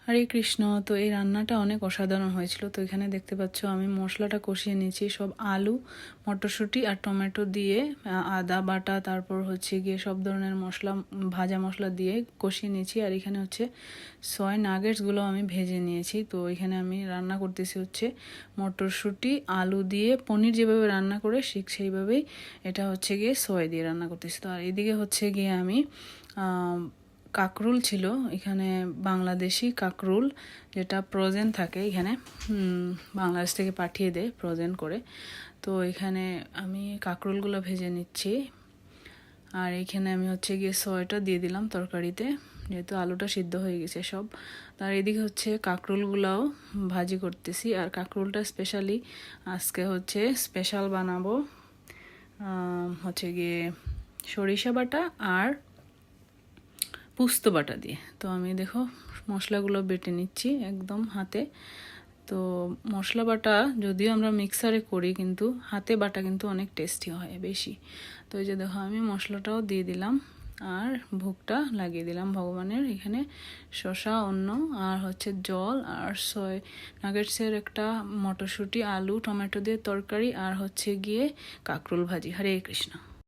হরে কৃষ্ণ। তো এই রান্নাটা অনেক অসাধারণ হয়েছিল। তো এখানে দেখতে পাচ্ছ আমি মশলাটা কষিয়ে নিয়েছি, সব আলু, মটরশুঁটি আর টমেটো দিয়ে, আদা বাটা, তারপর হচ্ছে গিয়ে সব ধরনের মশলা, ভাজা মশলা দিয়ে কষিয়ে নিয়েছি। আর এখানে হচ্ছে সয় নাগেটসগুলো আমি ভেজে নিয়েছি। তো এখানে আমি রান্না করতেছি হচ্ছে মটরশুঁটি আলু দিয়ে, পনির যেভাবে রান্না করে ঠিক সেইভাবেই এটা হচ্ছে গিয়ে সয় দিয়ে রান্না করতেছি। তো আর এদিকে হচ্ছে গিয়ে আমি কাকরুল ছিল এখানে, বাংলাদেশি কাকরুল, যেটা ফ্রোজেন থাকে এখানে, বাংলাদেশ থেকে পাঠিয়ে দেয় ফ্রোজেন করে। তো এখানে আমি কাকরুলগুলো ভেজে নিচ্ছি। আর এখানে আমি হচ্ছে গিয়ে সয়টা দিয়ে দিলাম তরকারিতে, যেহেতু আলুটা সিদ্ধ হয়ে গেছে সব। তার এদিকে হচ্ছে কাকরুলগুলাও ভাজি করতেছি। আর কাকরুলটা স্পেশালি আজকে হচ্ছে স্পেশাল বানাবো হচ্ছে গিয়ে সরিষা বাটা আর পোস্ত বাটা দিয়ে। তো আমি দেখো মশলাগুলো বেটে নিচ্ছি একদম হাতে। তো মশলা বাটা যদিও আমরা মিক্সারে করি, কিন্তু হাতে বাটা কিন্তু অনেক টেস্টি হয় বেশি। তো এই যে দেখো আমি মশলাটাও দিয়ে দিলাম আর ভোগটা লাগিয়ে দিলাম ভগবানের। এখানে শসা, অন্ন আর হচ্ছে জল আর সয় নাগেটসের একটা মটরশুঁটি আলু টমেটো দিয়ে তরকারি, আর হচ্ছে গিয়ে কাকরুল ভাজি। হরে কৃষ্ণ।